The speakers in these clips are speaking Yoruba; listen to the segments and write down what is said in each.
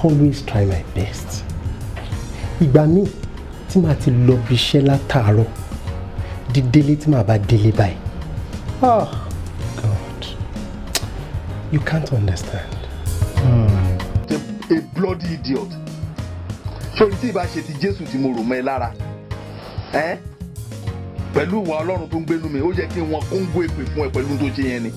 always try my best. Ìgbà míì tí màá ti lọ bí iṣẹ́ látàárọ̀ di délé tí màá bá délé báyìí. Oh God, you can't understand. A bloody idiot. Ṣé tí ìbá ṣe ti Jésù tí mo rò mọ́ ẹ lára? Pẹ̀lú ìwà Ọlọ́run tó ń gbénú mi, ó yẹ kí wọ́n kóńgó èpè fún ẹ pẹ̀lú tó ṣe yẹn ni.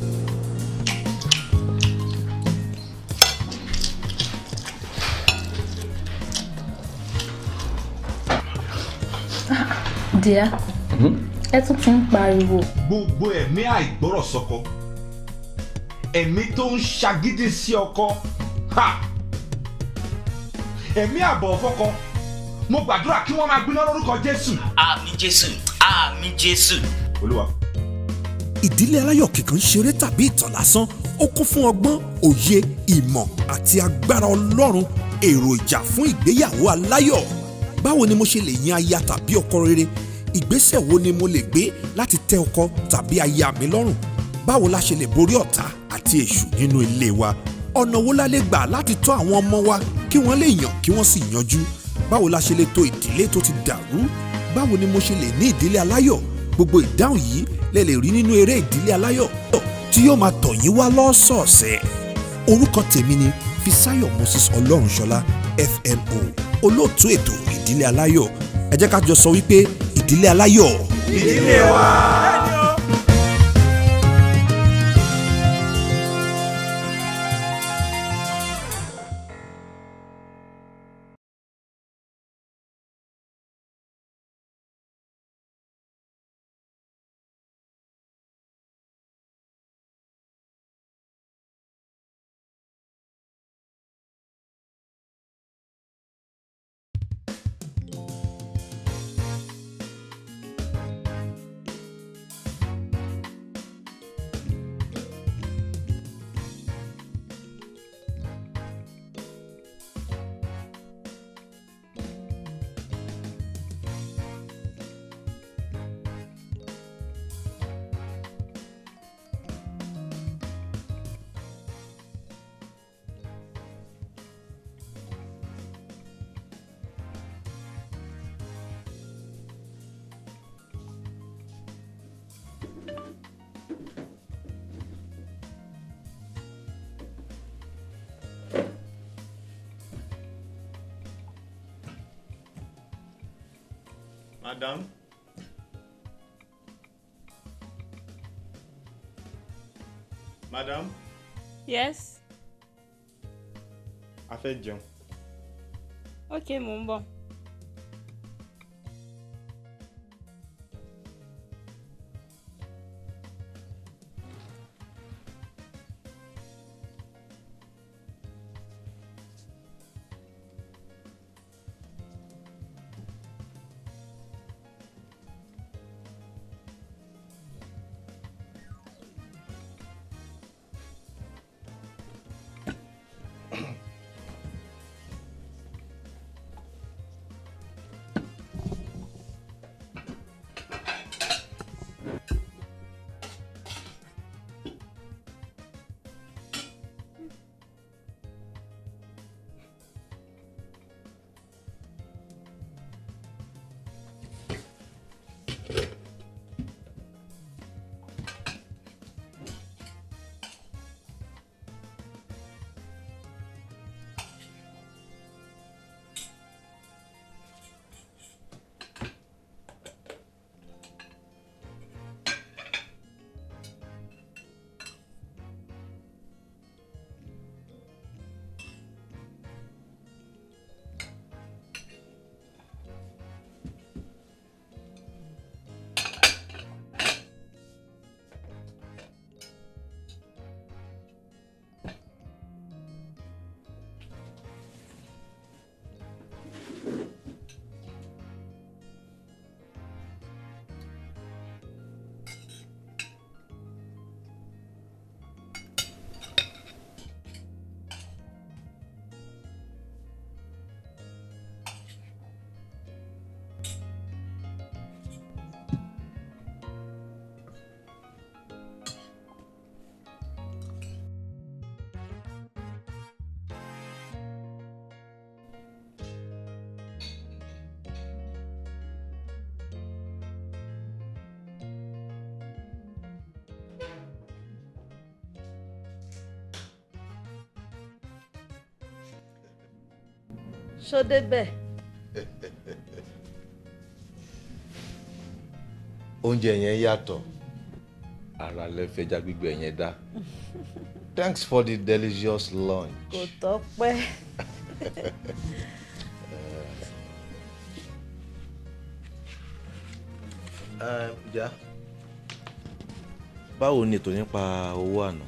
Dear, ẹ tún ti ń pariwo. Gbogbo ẹ̀mí àìgbọ́rọ̀ sọ́kọ, ẹ̀mí tó ń ṣagídí sí ọkọ, ẹ̀mí àbọ̀ fọ́kọ, mo gbàdúrà kí wọ́n máa gbiná lórúkọ Jésù. Àmín Jésù, àmín Jésù. Olúwa. Ìdílé aláyọ̀ kìkan ṣeré tàbí ìtàn lásán, ó kún fún ọgbọ́n, òye, ìmọ̀ àti agbára Ọlọ́run, èròjà fún ìgbéyàwó aláyọ̀. Báwo ni mo ṣe lè yan aya tàbí ọkọ rere? Ìgbésẹ̀ wo ni mo lè gbé láti tẹ́ ọkọ tàbí aya mi lọ́rùn? Báwo la ṣe lè borí ọ̀tá àti èṣù nínú ilé wa? Ọ̀nà wo la lè gbà láti tọ́ àwọn ọmọ wa kí wọ́n lè yàn kí wọ́n sì yanjú? Báwo la ṣe lè tò ìdílé tó ti dàrú? Báwo ni mo ṣe lè ní ìdílé aláyọ̀? Gbogbo ìdáhùn yìí lẹ lè rí nínú eré ìdílé aláyọ̀ tí yóò máa tọ̀ yín wá lọ́sọ̀ọ̀sẹ̀. Orúkọ tèmi ni Fisáyọ̀ Moses Ọlọ́runṣọlá FMO, olóòtú ètò ìdílé aláyọ̀. Ẹ jẹ́ ká jọ sọ wípé ìdílé aláyọ̀. Ìdílé wa. Madam? Madam? Yes. A fẹ́ jẹun. Okay, mò ń bọ̀. Ṣó débẹ̀? Oúnjẹ yẹn yàtọ̀. Ara lẹ fẹja gbígbẹ yẹn dá. Thanks for the delicious lunch. Kò tọ́pẹ́. Ja. Báwo ni ètò nípa owó àná?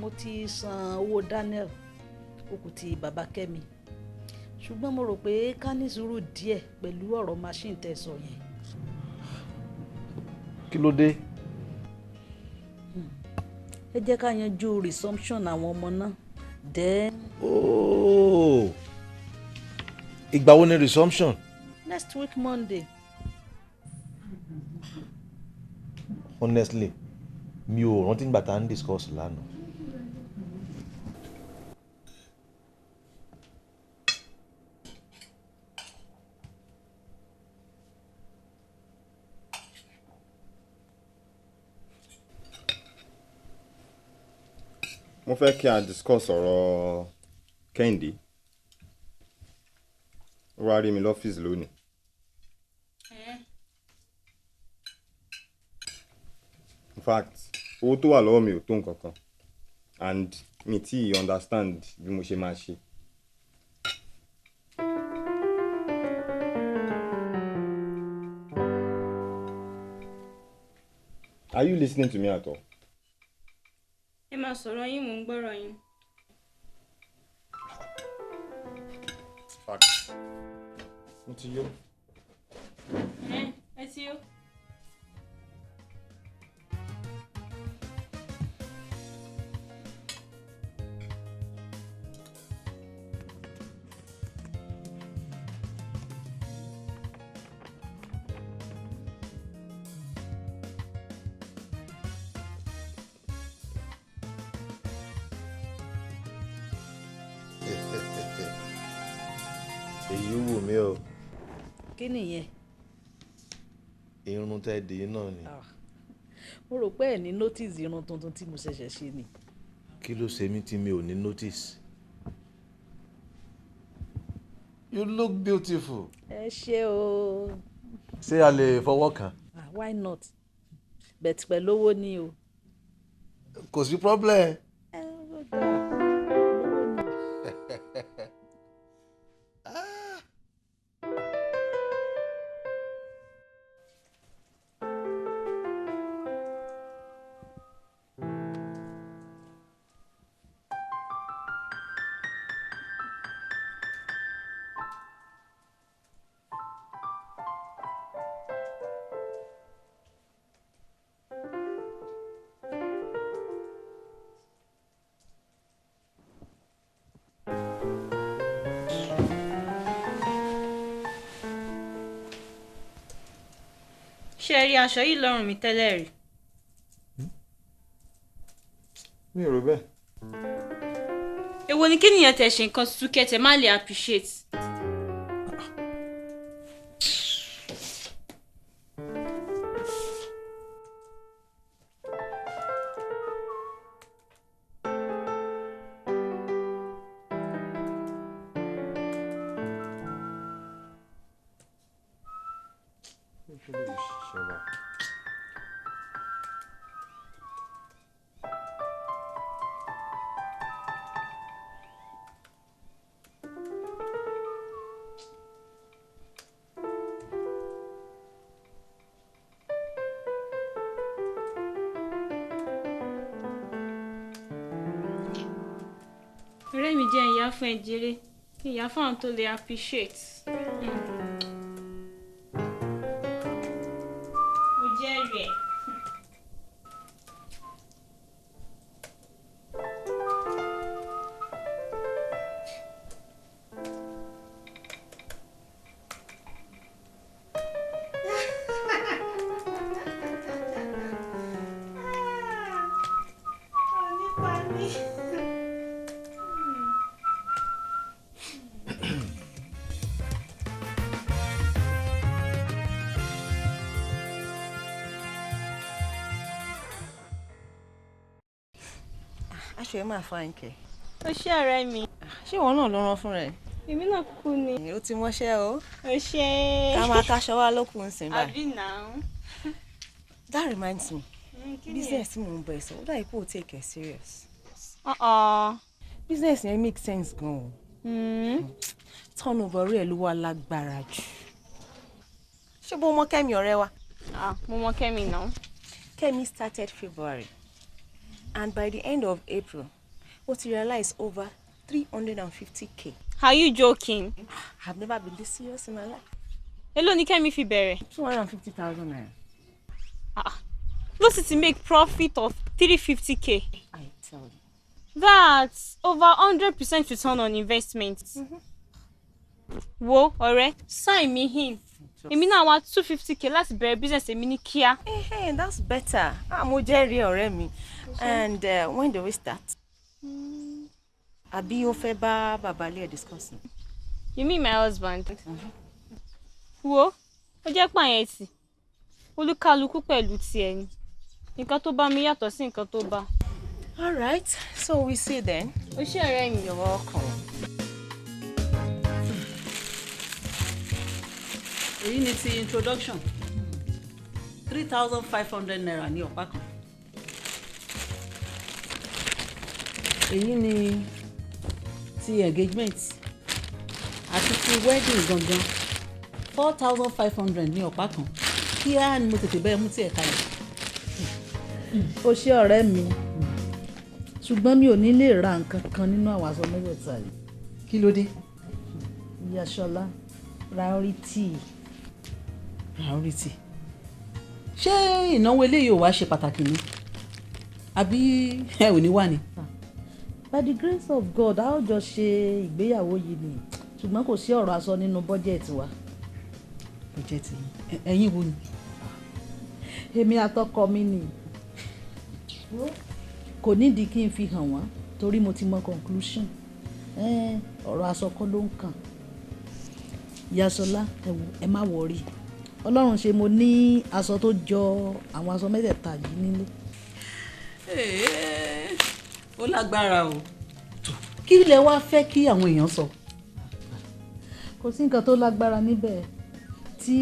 Mo ti san owó Daniel, ó kù ti bàbá Kẹ́mi. Ṣùgbọ́n mo rò pé ká ní sùúrù díẹ̀ pẹ̀lú ọ̀rọ̀ machine tẹ́ sọ yẹn. Kí ló dé? Ẹ jẹ́ ká yanjú resumption àwọn ọmọ náà. Then. Oh. Ìgbà wo ni resumption? Next week Monday. Honestly, mi ò rántí nígbà tá à ń discuss lánàá. Mo fẹ́ kí a discuss ọ̀rọ̀ Kẹ́hìndé. Ó wá rí mi lọ́fíìsì lónìí. In fact, owó tó wà lọ́wọ́ mi ò tó nǹkan kan and mi tí understand bí mo ṣe máa ṣe. Are you listening to me at all? Ẹ máa sọ̀rọ̀ yín, mò ń gbọ́rọ̀ yín. Fact. Mo ti yó. Ẹ ti yó. Èyí wù mí o. Kí nìyẹn? Irun tẹ́ di náà ni. Mo rò pé ẹ ní notice irun tuntun tí mo ṣẹ̀ṣẹ̀ ṣe ni. Kí ló ṣe mí tí mi ò ní notice? You look beautiful. Ẹ ṣé o. Ṣé a lè fọwọ́ kàn? Why not? Bet pẹ̀lú owó ni o. Kò sí problem. Ṣé ẹ rí aṣọ yìí lọ́rùn mi tẹ́lẹ̀ rí? Mi ò rò bẹ́ẹ̀. Èwo ni kí nìyẹn tẹ̀ ṣe nǹkan tuntun kẹ́tẹ̀ má lè appreciate? Ọ̀rẹ́ mi jẹ́ ìyá fún ẹ̀jẹ̀rẹ́, ìyá fún àwọn tó lè appreciate. Mo jẹ́rìí ẹ̀. Aṣọ ẹ máa fa nkẹ. Ó ṣé ọ̀rẹ́ mi. ṣé ìwọ náà ló rán fún rẹ? Èmi náà kú ni. Ó ti mọ́ṣẹ́ o. Ó ṣe. Ká máa kaṣọ wá lókun ńsìn báyìí. Àbí now. That reminds me. Business tí mò ń bọ̀ ẹ̀ sọ, ó dàbí pé o take it serious. Business yẹn make sense gan o. Turnover rẹ̀ ló wà lágbára jù. Ṣé bó mọ Kẹ́mi ọ̀rẹ́ wa? Mo mọ Kẹ́mi now. Kẹ́mi started February and by the end of April, what you realize over 350k. Are you joking? I've never been this serious in my life. Èló ni Kẹ́mi fi bẹ̀rẹ̀? 250,000 naira. Ló sì ti make profit of 350k. I tell you. That's over 100% return on investment. Wo ọ̀rẹ́, sign me in. Èmi náà wá 250k láti bẹ̀rẹ̀ business èmi ní kíá. Hey, that's better. Mo jẹ́rìí ọ̀rẹ́ mi. And when do we start? Àbí o fẹ́ bá bàbá ilé ẹ̀ discuss? You mean my husband? Wo, ó jẹ́ pààyàn ẹ̀tì. Olúkálukú pẹ̀lú tiẹ̀ ni. Nǹkan tó bá mi yàtọ̀ sí nǹkan tó bá. All right, so we see then. Ó ṣé ọ̀rẹ́ mi. You're welcome. Èyí ni ti introduction 3,500 naira ní ọ̀pá kan. Èyí ni ti engagement àti ti wedding gangan 4,500 ní ọ̀pá kan. Kíá ni mo tètè bẹ́ẹ̀ mú tí ẹ̀ka yẹn. Ó ṣé ọ̀rẹ́ mi ṣùgbọ́n mi ò ní lè ra nǹkan kan nínú àwọn aṣọ mẹ́tẹ̀ẹ̀ta yìí. Kí ló dé? Ìyá Ṣọlá priority. Ṣé ìnáwó eléyìí ò wá ṣe pàtàkì ni? Àbí ẹ ò ní wà ní? By the grace of God, a ó jọ ṣe ìgbéyàwó yìí ni ṣùgbọ́n kò sí ọ̀rọ̀ aṣọ nínú bọ́jẹ̀tì wa. Bọ́jẹ̀tì ẹ̀yin wo ni? Èmi àtọkọ mi ni. Kò nídìí kí n fi hàn wọ́n torí mo ti mọ conclusion. Ọ̀rọ̀ aṣọ kọ́ ló ń kàn. Ìyá Ṣọlá ẹ má wọrí. Ọlọ́run ṣe mo ní aṣọ tó jọ àwọn aṣọ mẹ́tẹ̀ẹ̀ta yìí nílé. Ó lágbára o. Kí lẹ wá fẹ́ kí àwọn èèyàn sọ? Kò sí nǹkan tó lágbára níbẹ̀. Tí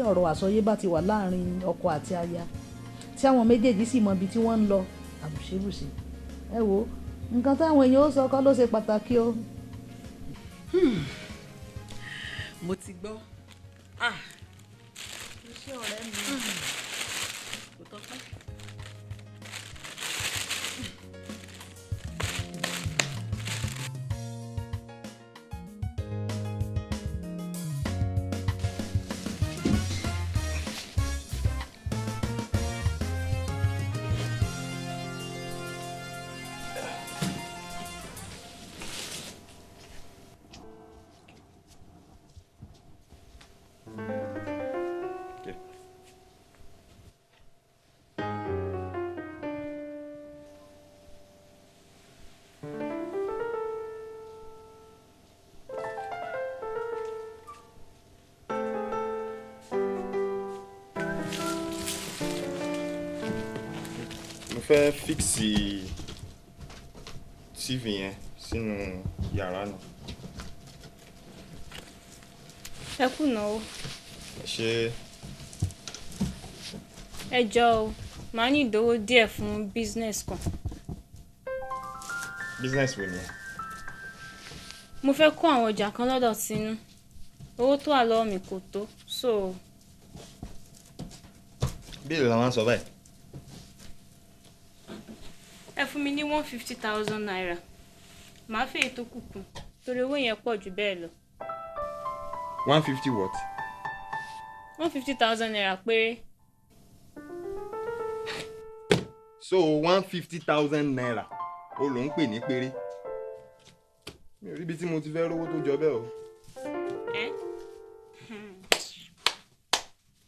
ọ̀rọ̀ àsọyé bá ti wà láàrin ọkọ àti aya, tí àwọn méjèèjì sì mọ ibi tí wọ́n ń lọ àbùṣebùṣe. Ẹ wo, nǹkan táwọn èèyàn ó sọ kọ́ ló ṣe pàtàkì o. Mo ti gbọ́. Iṣẹ́ ọ̀rẹ́ mi kò tọ́pẹ́. fẹ́ fíksì TV yẹn sínú yàrá náà. Ẹ kùnà o. Ṣé. Ẹ jọ̀ọ́ o, màá ní ìdówó díẹ̀ fún business kan. Business wo ni? Mo fẹ́ kó àwọn ọjà kan lọ́dọ̀ sínú. Owó tó wà lọ́wọ́ mi kò tó, so. Bí èlò la máa ń sọ báyìí? Ẹ fún mi ní 150,000 naira. Màá fẹ́ ètò kùkùn torí owó yẹn pọ̀ jù bẹ́ẹ̀ lọ. 150 what? 150,000 naira péré. So 150,000 naira o ló ń pè ní péré. Mi ò rí ibi tí mo ti fẹ́ rówó tó jọ bẹ́ẹ̀ o.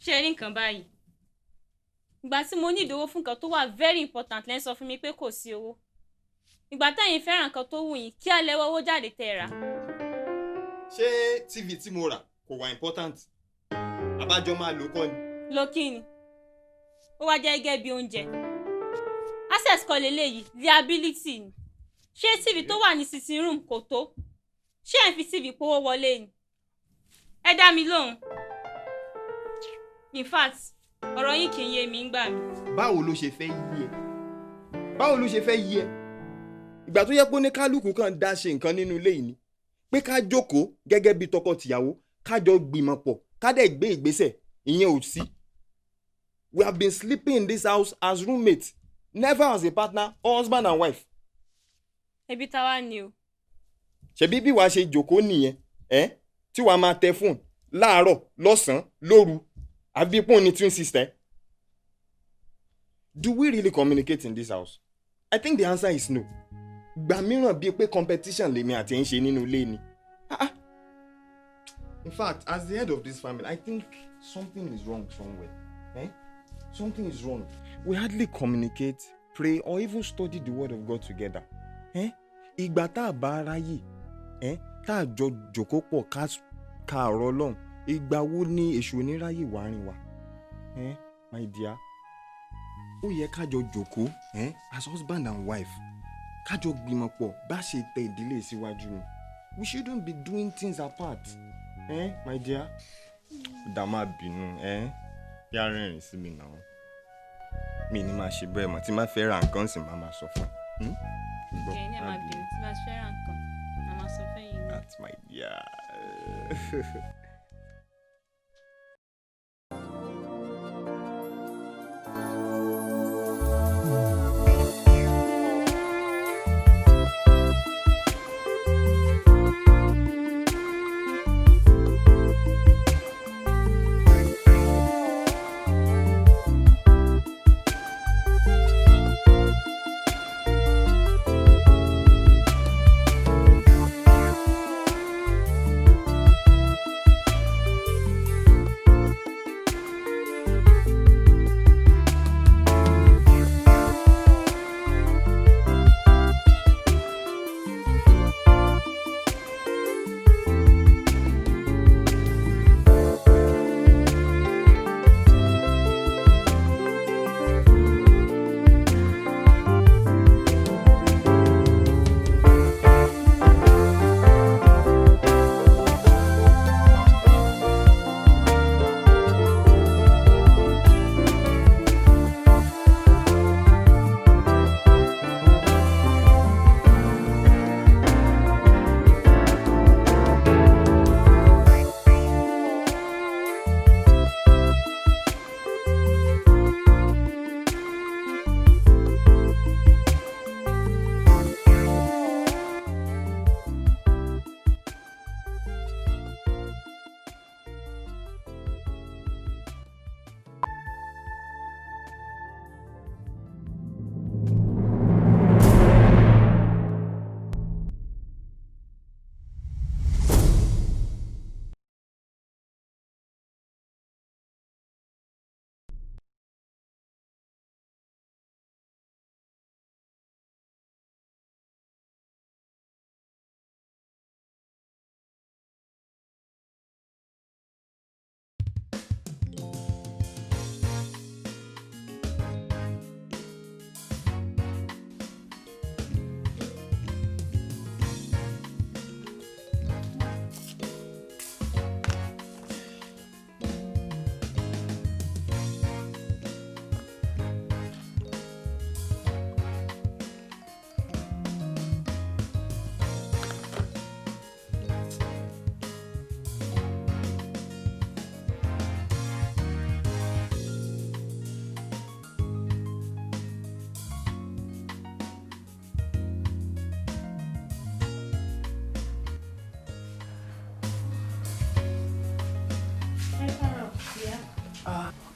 Ṣé ẹ rí nǹkan báyìí? Ìgbà tí mo ní ìdówó fún nǹkan tó wà very important lẹ́ ń sọ fún mi pé kò sí owó. Ìgbà tẹ́yin fẹ́ràn nǹkan tó wù yín kí á lẹ́wọ́ owó jáde tẹ́ ra. Ṣé TV tí mo rà kò wà important? Abájọ máa lò kọ́ ni. Lo kí ni? Ó wá jẹ́ gẹ́gẹ́ bí oúnjẹ. Access kọ́ leléyìí, liability ni. Ṣé TV tó wà ní sitting room kò tó? ṣé ẹ̀ ń fi CV powó wọlé ni? Ẹ dá mi lóhùn. In fact, ọ̀rọ̀ yín kì í yé mi ń gbà mí. Báwo ló ṣe fẹ́ yí ẹ? Báwo ló ṣe fẹ́ yí ẹ? Ìgbà tó yẹ pé oníkálukú kan dá ṣe nǹkan nínú ilé yìí ni pé ká jókòó gẹ́gẹ́ bí tọkọ-tìyàwó ká jọ gbìmọ̀ pọ̀ ká dẹ̀ gbé ìgbésẹ̀ ìyẹn ò sí. We have been sleeping in this house as roommates, never as a partner or husband and wife. Ẹbí ta wá ni o. Ṣebí bí wàá ṣe jókòó nìyẹn tí wàá máa tẹ fóònù láàárọ̀ lọ́sàn-án lóru àbí pọ́n ní twin sister. Do we really communicate in this house? I think the answer is no. Gbà mìíràn bíi pé competition lèmi àti ẹ̀ ń ṣe nínú ilé ni. In fact, as the head of this family, I think something is wrong somewhere. Something is wrong. We hardly communicate, pray, or even study the word of God together. Ìgbà tá a bá ráyè, tá a jọ jókòó pọ̀ ká ọ̀rọ̀ Ọlọ́run, ìgbà wo ni èṣù oníráyè wá rìn wá? My dear, ó yẹ ká jọ jókòó as husband and wife. Ká jọ gbìmọ̀ pọ̀ bá ṣe tẹ ìdílé síwájú ni. We shouldn't be doing things apart. My dear, dàmá bínú, yá rẹ́rìn sí mi náà. Mi ní máa ṣe bẹ́ẹ̀ mọ́ tí máa fẹ́ ra nǹkan sì máa sọ fún ẹ. Kẹ̀yìn ní ẹ̀ máa bínú tí bá fẹ́ ra nǹkan, máa sọ fẹ́ yín. That's my dear.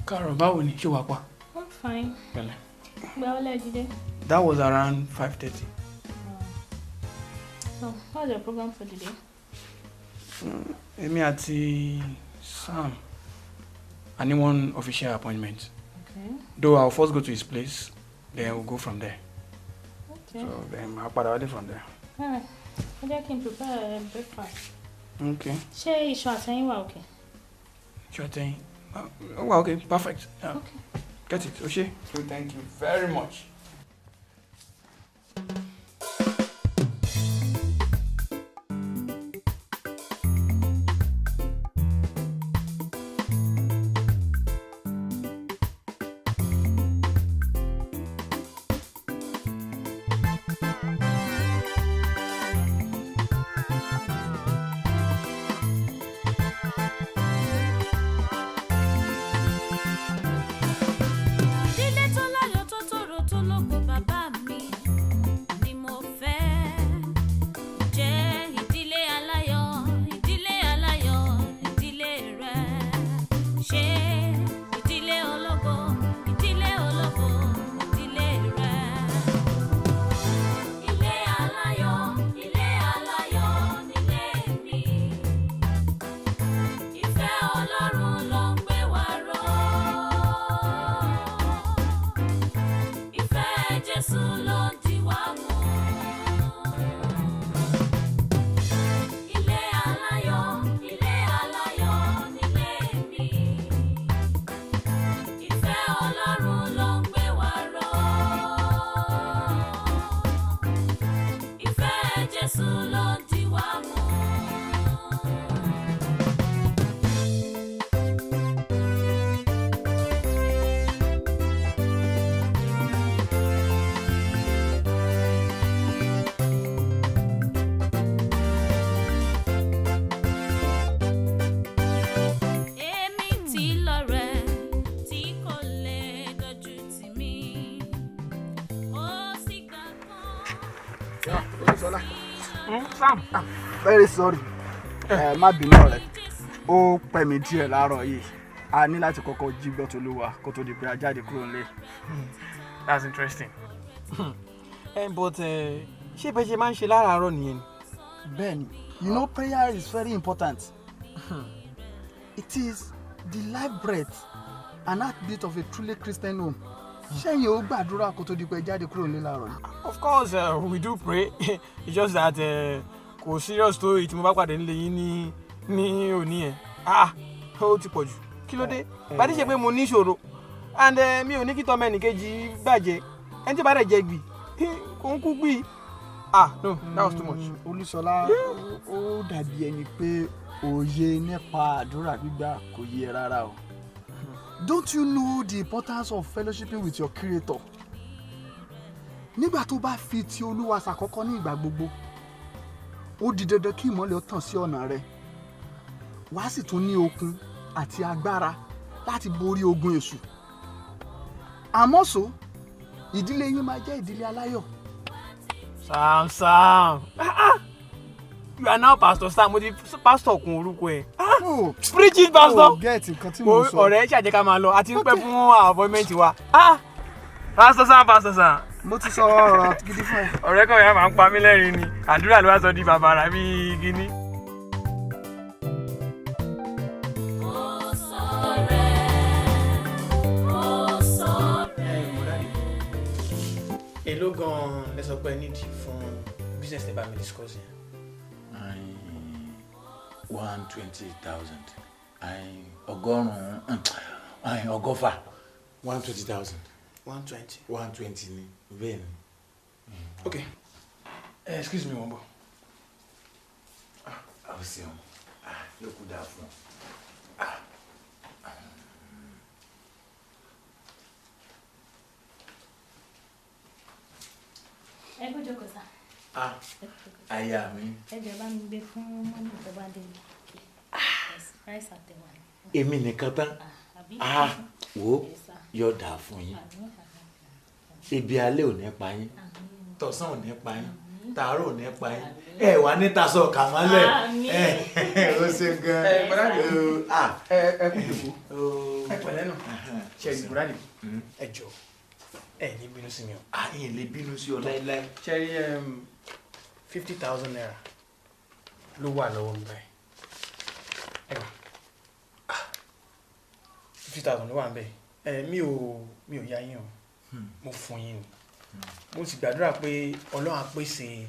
Carol, báwo ni? Ṣé wàá pa? I'm fine. Pẹ̀lẹ́. Gbà wọlé jíde. That was around 5:30. So, what's your program for the day? Èmi àti Sam, I need one official appointment. Okay. Though I'll first go to his place, then we'll go from there. Okay. So then I'll padà wálé from there. Alright. I can prepare breakfast. Okay. Ṣé iṣu àtẹ̀yìn wà okay? Sure thing. Oh, well, okay, perfect. Yeah. Okay. Get it, Oshé. So thank you very much. Jésù ló dì wá mú. Ilé aláyọ̀ nílé mi. Ìfẹ́ Ọlọ́run ló ń gbé wa ró. Ìfẹ́ Jésù ló dì wá mú. Èmi tí lọ́rẹ́ tí kò lè dojú tì mí. Ó sì gbà kan. Olúṣọlá. Sam. Very sorry. Má bínú ọ̀rẹ́. Ó pẹ́ mi díẹ̀ láàárọ̀ yìí. A ní láti kọ́kọ́ jí gbọ́ t'Olúwa kó tó di pé a jáde kúrò nílé. That's interesting. But ṣé bẹ́ẹ̀ ṣe máa ń ṣe láràárọ̀ nìyẹn? Bẹ́ẹ̀ni, you know prayer is very important. It is the life breath and heartbeat of a truly Christian home. Ṣẹ́yìn ó gbàdúrà kó tó di pé jáde kúrò nílé láàárọ̀ ni. Of course, we do pray. It's just that kò serious tó èyí tí mo bá pàdé nílé yín ní òní ẹ̀. Ó ti pọ̀ jù. Kí ló dé? Bàdí ṣe pé mo ní ìṣòro and mi ò ní kí tọ́mọ ẹnìkejì bàjẹ́. Ẹni tí bá dẹ̀ jẹ gbì kò ń kú gbì. No, that was too much. Olúṣọlá, ó dàbí ẹni pé òye nípa àdúrà gbígbà kò yé rárá o. Don't you know the importance of fellowshipping with your creator? Nígbà tó bá fi ti Olúwa ṣàkọ́kọ́ ní ìgbà gbogbo, ó di dandan kí ìmọ́lẹ̀ ó tàn sí ọ̀nà rẹ. Wàá sì tún ní okun àti agbára láti borí ogun èṣù. Àmọ́ so, ìdílé yín máa jẹ́ ìdílé aláyọ̀. Sam. You are now Pastor Sam. Mo ti pastor kun orúkọ ẹ̀. Preach it, Pastor. Get nǹkan tí mo sọ. Ọ̀rẹ́ ṣàjẹ́ ká máa lọ àti ń pẹ́ fún appointment wa. Pastor Sam. Mo ti sọ ọ̀rọ̀ gidi fún ẹ. Ọ̀rẹ́ kan yẹn máa ń pa mí lẹ́rìn ni. Àdúrà ló wá sọ di bàbàrà bíi gíní. Èló gan-an lẹ sọ pé need fún business tẹ́ bá mi discuss yẹn? 120,000. Ọgọ́fà. 120,000. 120. 120 ni bẹ́ẹ̀ ni. Okay. Excuse me, wọ́n bọ̀. Àwọn ṣeun. Yóò kú dáa fún ọ. Ẹ kó jókòó sá. Aya mi. Ẹ jẹ́ bá mi gbé fún mọ́mí tó bá dé mi. Rice àtẹ̀wà ni. Èmi nìkan tán. Wo yóò dáa fún yín. Ebi alẹ́ ò ní pa yín. Tọ̀sán ò ní pa yín. Tàárọ̀ ò ní pa yín. Ẹ wà ní tasọ̀ kàmálẹ̀. Ó ṣe gan. Ẹ kú jòkó. Ẹ pẹ̀lẹ́ náà. Ṣé ìgbúrádì? Ẹ jọ. Ẹ ní bínú sí mi o. Ẹ̀yin lè bínú sí ọ láíláí. Ṣé 50,000 naira ló wà lọ́wọ́ mi báyìí? Ẹ gbà. 50,000 ló wà ń bẹ̀. Mi ò yá yín o. Mo fún yín ni. Mo sì gbàdúrà pé Ọlọ́run á pèsè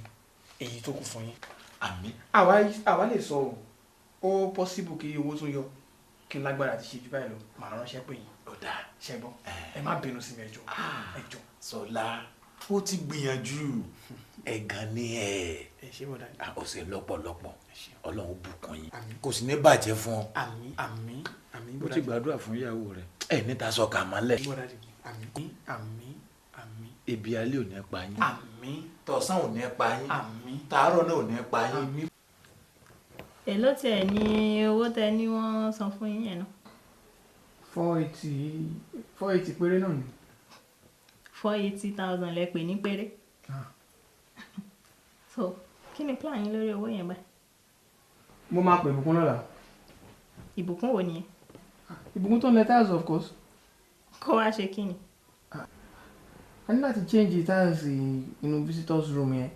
èyí tó kù fún yín. Àmín. Àwa lè sọ ó possible kí owó tún yọ kí n lágbára ti ṣe jù báyìí lọ. Màá ránṣẹ́ pé yín. Ọ̀dà. Ṣẹ́gbọ́n. Ẹ má bínú sí mi ẹ jọ̀ọ́. Sọlá, ó ti gbìyànjú. Ẹ̀gàn ni ẹ̀. Ṣé bọ̀dá? Ọ̀sẹ̀ lọ́pọ̀lọpọ̀. Ọlọ́run bùkún yín. Kò sì ní bàjẹ́ fún ọ. Àmín. Ó ti gbàdúrà fún ìyàwó rẹ̀. Ẹ ní tasọ̀ kàmálẹ̀. Àmín. Ebi alẹ́ ò ní pa yín. Àmín. Tọ̀sán ò ní pa yín. Àmín. Tàárọ̀ náà ò ní pa yín. Èló tiẹ̀ ní owó tẹ ní wọ́n san fún yín yẹn náà? 480 péré náà ni. 480,000 lẹ pè ní péré. So kí ni plan yín lórí owó yẹn báyìí? Mo máa pè ìbùkún lọ́la. Ìbùkún wo nìyẹn? Ìbùkún tó ń letters of course. Kó wá ṣe kí ni? A ní láti change the tiles inú visitors room yẹn.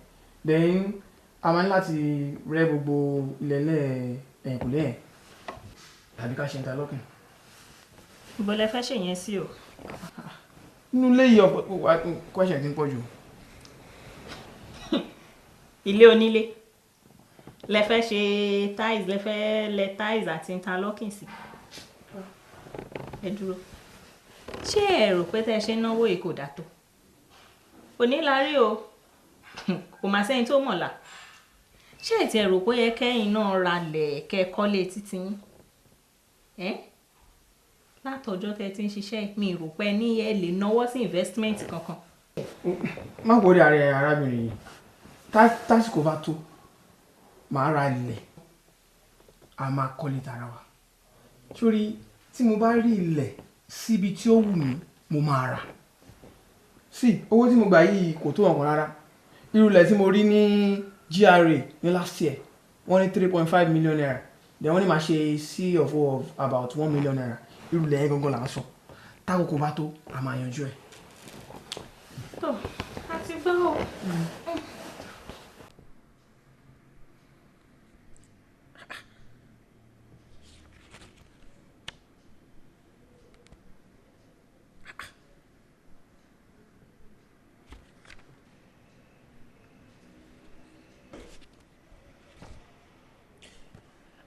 Then a máa ní láti rẹ́ gbogbo ilẹ̀lẹ̀ ẹ̀yìnkùlé yẹn. Tàbí ká ṣe interlocking. Ibo lẹ fẹ́ ṣe yẹn sí o? inú ilé yìí ọ̀pọ̀ question ti ń pọ̀ jù. Ilé onílé lẹ fẹ́ ṣe tiles lẹ fẹ́ lẹ tiles àti interlocking sí. Ẹ dúró ṣé ẹ rò pé tẹ́ ṣe náwó èkó dàtó onílárí o kò má sẹ́yìn tó mọ̀lá ṣé ẹ ti rò pé ẹ kẹ́yìn náà ralẹ̀ kẹ́ kọ́lé títí yín látọjọ́ tẹ́ ti ń ṣiṣẹ́ mi rò pé ní ẹ lè náwó sí investment kankan. Má wọrí ààrẹ arábìnrin yìí tásìkò bá tó màá ra ilẹ̀ a máa kọ́lé tara wa sórí tí mo bá rí ilẹ̀ síbi tí ó wù mí mo máa rà sí owó tí mo gbà yìí kò tó ọ̀kan rárá irú ilẹ̀ tí mo rí ní GRA ní last year wọ́n ní 3.5 million naira then wọ́n ní máa ṣe C of O of about 1 million naira irú ilẹ̀ yẹn gangan là ń sọ tákòkò bá tó a máa yanjú ẹ̀. tó a ti gbọ́ ọ́.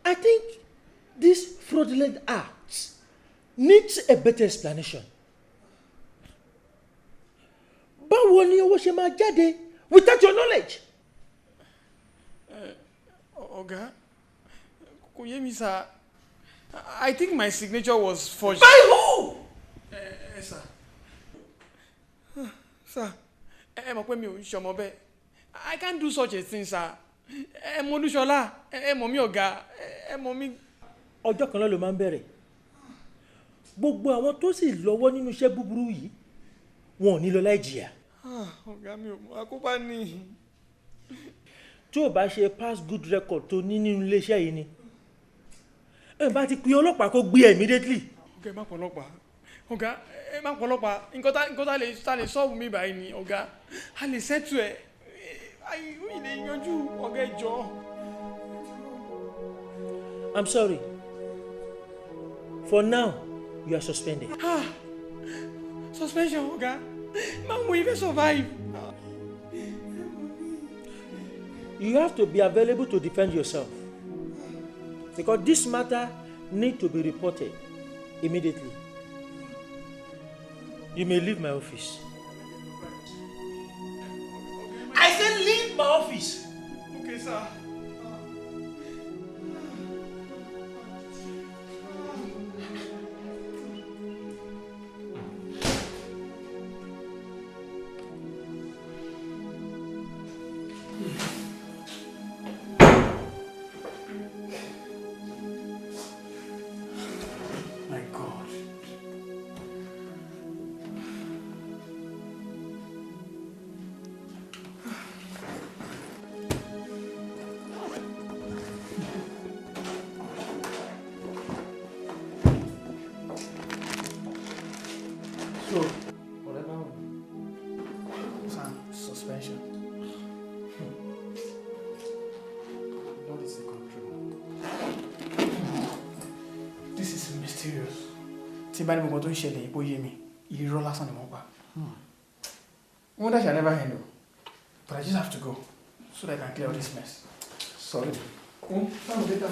I think this fraudulent act needs a better explanation. Báwo ni owó ṣe máa jáde without your knowledge? Ọ̀gá, kò yé mi sir. I think my signature was forged. By who? Sir. Sir, ẹ mọ̀ pé mi ò ń ṣọmọ bẹ́ẹ̀. I can't do such a thing, sir. Ẹ mọ̀ Olúṣọlá, ẹ mọ̀ mí ọ̀gá, ẹ mọ̀ mí. Ọjọ́ kan náà ló máa ń bẹ̀rẹ̀. Gbogbo àwọn tó sì lọ́wọ́ nínú iṣẹ́ búburú yìí, wọn ò ní lọ láì jìyà. Ọ̀gá mi ò mọ̀, àkóbá ni. Tí ò bá ṣe pass good record tó ní nínú iléeṣẹ́ yìí ni, ẹ bá ti pe ọlọ́pàá kó gbé ẹ immediately. Ọ̀gá ẹ má pọ̀ ọlọ́pàá. Ọ̀gá ẹ má pọ̀ ọlọ́pàá. Nǹkan tá lè solve mi báyìí ni ọ̀gá. A lè settle ẹ̀. Ilé yanjú ọ̀gá ìjọ. I'm sorry. For now, you are suspended. Suspension, ọ̀gá. Máa mú ibẹ̀ survive. You have to be available to defend yourself. Because this matter needs to be reported immediately. You may leave my office. I said leave my office. Okay, sir. My God. So, whatever. Suspension. What is the control? This is mysterious. Tí bá ní gbogbo tó ń ṣẹlẹ̀ ipò yé mi, irọ́ lásán ni mo pa. Wonder shall never end. But I just have to go so that I can clear all this mess. Sorry. Later.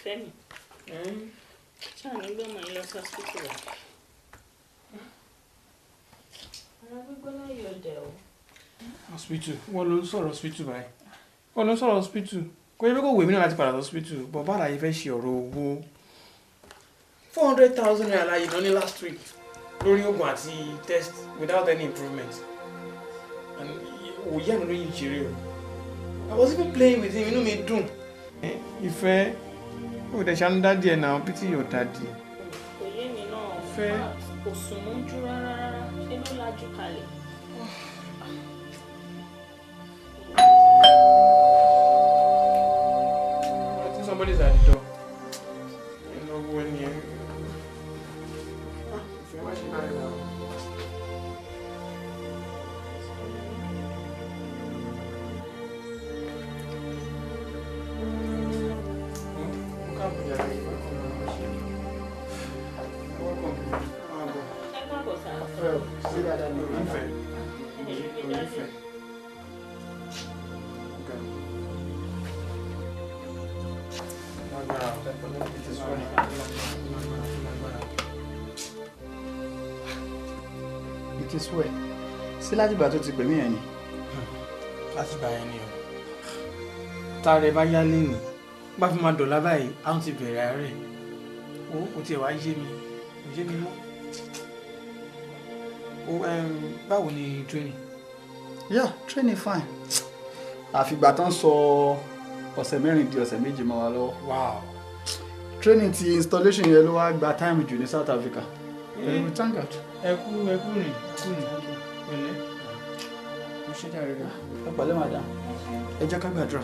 Fẹ́mi. Ṣáà ní gbé ọmọ yín lọ sí hospital wa. Ara gbígbóná yóò dẹ̀ o. Hospital wọ́n ló ń sọ̀rọ̀ hospital báyìí. Wọ́n ló ń sọ̀rọ̀ hospital. Kò yẹ kó wèé mi náà láti padà hospital. But báwo la yẹ fẹ́ ṣe ọ̀rọ̀ owó? 400,000 naira la yìí náà ní last week lórí oògùn àti test without any improvement. And òye àná ló yí ìṣeré o. I was even playing with him, inú mi dùn. Ìfẹ́, ó dẹ̀ ṣàánú dádì ẹ̀ náà, pity your daddy. Kò yé mi náà. Fẹ́. Kò sùn mọ́jú rárá. Ṣé ló lajú kalẹ̀? I think somebody's at the door. I know when you. Ìfẹ́ wá ṣe báyìí náà. It is well. Sí láti ìgbà tó ti pè mí yẹn ni. Láti gbà yẹn ni o. Tá rẹ bá yá lẹ́nu, bá fi máa dọ̀lá báyìí, á ń ti bẹ̀rẹ̀ àárẹ̀. Ó tiẹ̀ wá yé mi, kò yé mi mọ́. Báwo ni training? Yeah, training fine. Àfìgbà tán sọ ọ̀sẹ̀ mẹ́rin di ọ̀sẹ̀ méjì mọ́ wa lọ́wọ́. Wow. Training ti installation yẹn ló wá gba time jù ní South Africa. We thank God. Ẹ kú rìn. Pẹ̀lẹ́. Mo ṣe jàre rẹ̀. Ẹ pẹ̀lẹ́ madam. Ẹ jẹ́ ká gbàdúrà.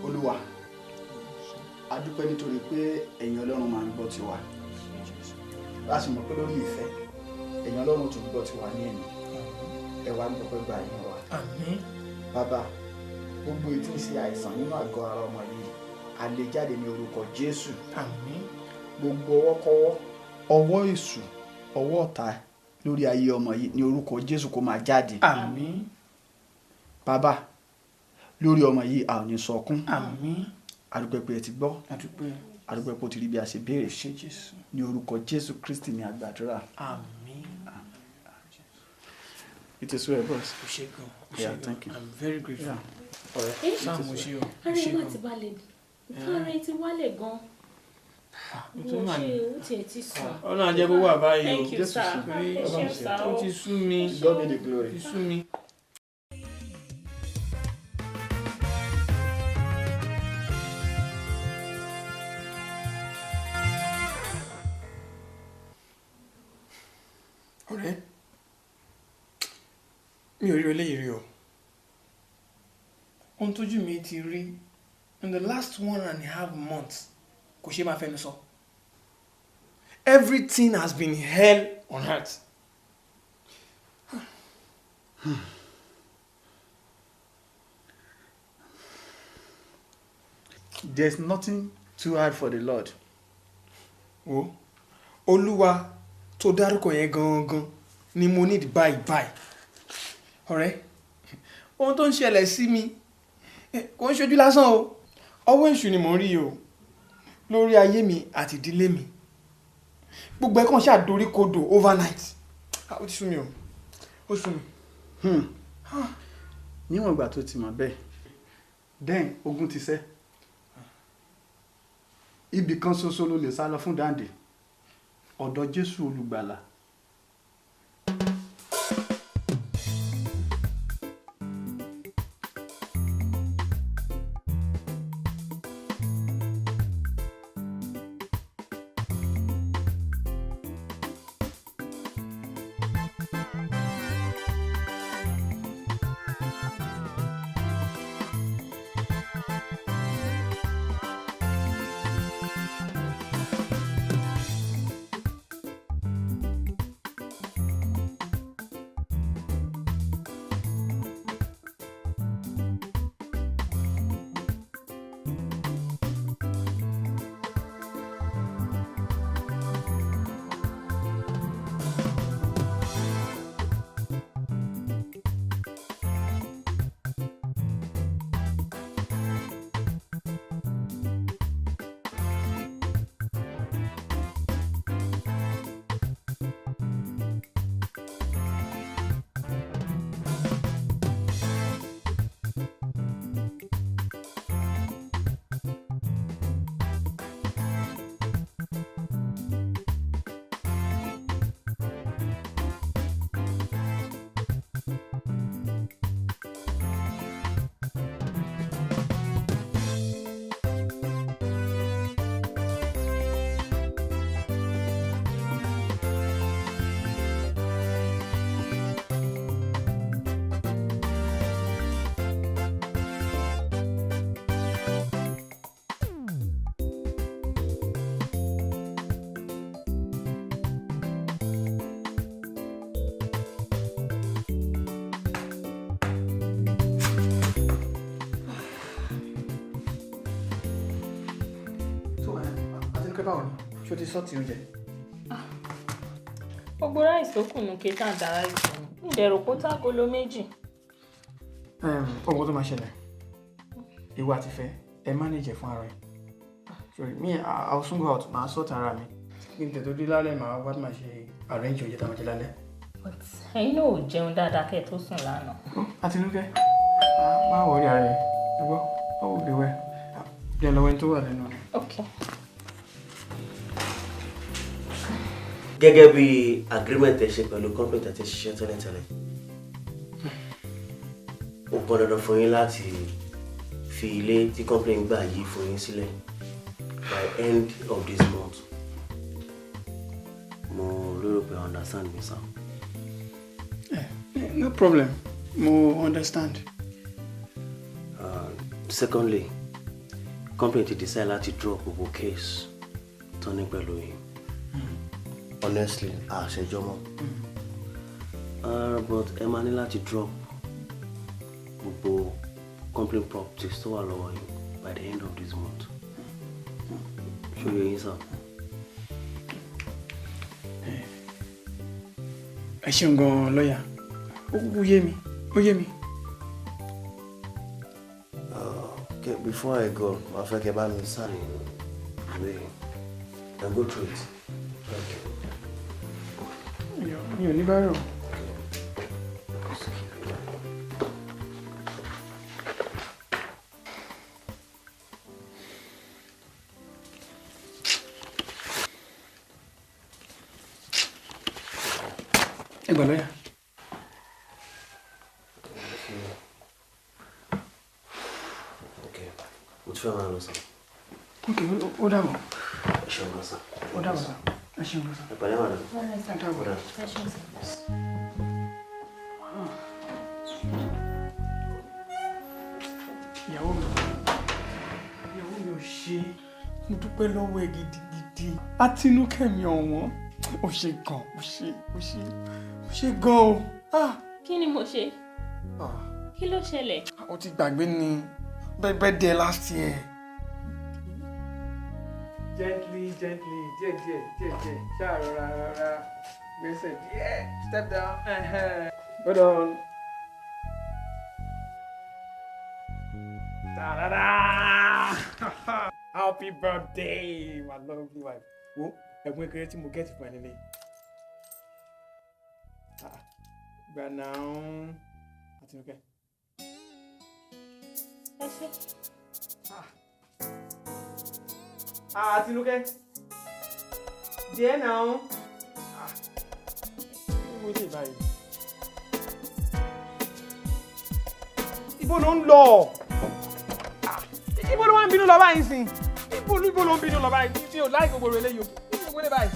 Olúwa, a dúpẹ́ nítorí pé ẹ̀yin Ọlọ́run máa ń gbọ́ tiwa. Láti mọ̀ pé lórí ìfẹ́, ẹ̀yin Ọlọ́run tún gbọ́ tiwa ní ẹ̀mí. Ẹ wá gbọ́pẹ́ gba ẹ̀yìn wa. Àmín. Bàbá, gbogbo ètí ìṣe àìsàn nínú àgọ́ ara ọmọ yìí, a lè jáde ní orúkọ Jésù. Àmín. Gbogbo ọwọ́kọ́wọ́, ọwọ́ èṣù, ọwọ́ ọ̀tá lórí ayé ọmọ yìí ní orúkọ Jésù kó máa jáde. Àmín. Bàbá, lórí ọmọ yìí a ò ní sọkún. Àmín. Adúpẹ́ pé ẹ ti gbọ́. Adúpẹ́. Adúpẹ́ pé ó ti rí bí a ṣe béèrè. Ṣé Jésù. Ní orúkọ Jésù Kristi ní àgbàdúrà. Àmín. It is well, boss. Yeah, thank you. I'm very grateful. Yeah. Ọ̀rẹ́, sáà mo ṣe o. Ara ẹ má ti balẹ̀ ni. Ara ẹ ti wálẹ̀ gan. Mo ṣe ó tiẹ̀ ti sùn. Ọlọ́run á jẹ́ kó wà báyìí o. Thank you, sir. Ẹ ṣeun, sir. Ó ti sú mi. God be the glory. Ó ti sú mi. Ọ̀rẹ́, mi ò rí eléyìí rí o. Ohun tójú mi ti rí in the last 1.5 months kò ṣe máa fẹnu sọ. Everything has been hell on earth. There's nothing too hard for the Lord. Wo, Olúwa tó dárúkọ yẹn gangan ni mo need báyìí. Ọ̀rẹ́, ohun tó ń ṣẹlẹ̀ sí mi kò ń ṣojú lásán o. Ọwọ́ èṣù ni mò ń rí o lórí ayé mi àti ìdílé mi. Gbogbo ẹ̀ kàn ṣáà dorí kodò overnight. Ó ti sú mi o. Ó sú mi. Níwọ̀n ìgbà tó ti mọ̀ bẹ́ẹ̀, then ogun ti ṣẹ́. Ibì kan ṣoṣo ló lè sá lọ fún dáǹdè. Ọ̀dọ̀ Jésù olùgbàlà. ṣó ti sọ́ọ̀tì oúnjẹ. Gbogbo ráìsì tó kùnú kéta dára ìfọ̀n. Ìdẹ̀rù kó tágolo méjì. Ọmọ tó máa ṣẹlẹ̀. Ìwọ àti Fẹ́, ẹ manage fún ara ẹ. Sorry, me, I'll soon go out. Màá sort ara mi. Kí n tètè dé lálẹ́ màá wá máa ṣe arrange oúnjẹ tá a máa jẹ lálẹ́. Ẹ̀yin náà ò jẹun dáadáa kẹ́ ẹ tó sùn lánàá. Àtinúkẹ́, máa wọrí ara ẹ. Ẹ gbọ́, báwo bí wẹ́? Jẹ́ lọ́wọ́ ẹni tó wà lẹ́nu. Okay. Gẹ́gẹ́ bí agreement ẹ ṣe pẹ̀lú company tàti ṣiṣẹ́ tẹ́lẹ̀tẹ́lẹ̀, ó pọn dandan fún yín láti fi ilé tí company gbà yí fún yín sílẹ̀ by end of this month. Mo lérò pé understand me, sir. No problem. Mo understand. Secondly, company ti decide láti drop gbogbo case tó ní pẹ̀lú yín. Honestly, àṣẹjọ́ mọ́. But ẹ máa ní láti drop gbogbo company properties tó wà lọ́wọ́ yín by the end of this month. Ṣó yẹ yín sir? Ẹ ṣeun gan-an lọ́yà. Ó yé mi. Okay, before I go, I'll fẹ́ buy me sign and go through it. Okay. Mi ò ní bárò. Ẹ gbà lọ́yà. Mo ti fẹ́ máa lọ sọ. Ok, ó dàbọ̀. Ẹ ṣeun gan sọ. Ó dàbọ̀ sọ. Ẹ ṣeun gan sọ. Ẹ pẹ̀lẹ́ màdàm. Ó dàbọ̀. Ìyàwó mi ò ṣe. Mo dúpẹ́ lọ́wọ́ ẹ gidigidi. Àtinúkẹ́ mi ọ̀wọ́n. Ó ṣe gan, ó ṣe gan o. Kí ni mo ṣe? Kí ló ṣẹlẹ̀? Ó ti gbàgbé ni birthday last year. Gently, díẹ̀. Ṣáà rọra gbèsè díẹ̀. Step down. Hold on. Ta-da-da! Happy birthday, my lovely wife. Wo ẹ̀gbọ́n kékeré tí mo gẹ́tì fún ẹ nílé. Gbà náà. Àtinúkẹ́. Àtinúkẹ́. Díẹ̀ náà. Wo lè báyìí? Ibo ló ń lọ? Ibo ló wá ń bínú lọ báyìí sìn? Ibo ló ń bínú lọ báyìí? Mi ò láì gbogbo rẹ̀ léyò. Ibo lè báyìí?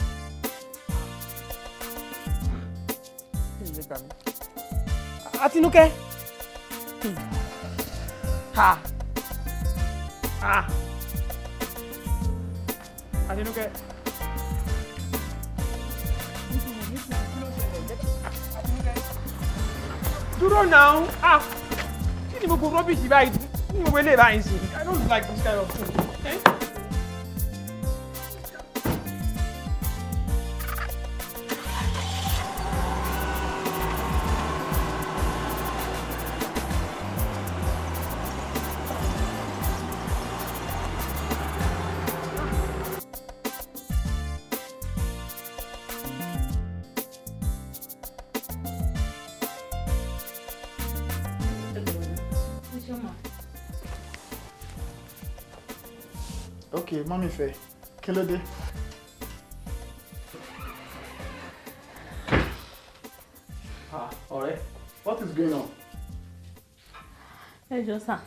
Àtinúkẹ́. Àtinúkẹ́. Dúró náà. Kí ni gbogbo rọ́bìṣì báyìí? Kí ni gbogbo eléyìí báyìí sí? I don't like this kind of thing. Okay, Mami Fẹ́, kí ló dé? Ọ̀rẹ́, what is going on? Ẹ jọ̀ọ́ sà,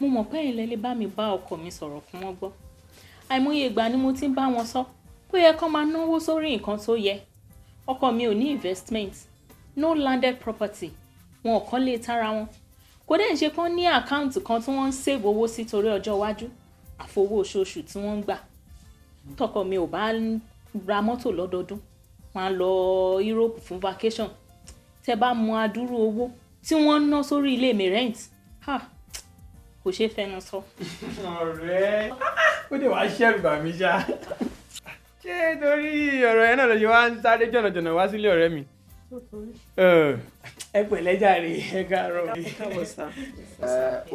mo mọ̀ pé ẹ̀yin lẹ lè bá mi bá ọkọ mi sọ̀rọ̀ kí wọ́n gbọ́. Àìmọye ìgbà ni mo ti ń bá wọn sọ pé ó yẹ kó máa náwó sórí nǹkan tó yẹ. Ọkọ mi ò ní investment, no landed property, wọn ò kọ́lé tara wọn. Kò dẹ̀ ń ṣe kán ní àkáǹtì kan tí wọ́n ń save owó sí torí ọjọ́ iwájú. Àfowó oṣooṣù tí wọ́n ń gbà. Tọkọ mi ò bá ra mọ́tò lọ́dọọdún, wọ́n á lọ Europe fún vacation. Tẹ́ bá mọ adúrú owó tí wọ́n ń ná sórí ilé mi rent, kò ṣeé fẹnu sọ. Ọ̀rẹ́, ó dẹ̀ wá ṣẹ́rù bà mí ṣá. ṣé torí ọ̀rọ̀ yẹn náà ló ṣe wá ń sáré jọ̀nàjọ̀nà wá sílé ọ̀rẹ́ mi. Ẹ pẹ̀lẹ́ jàre, ẹ káàárọ̀.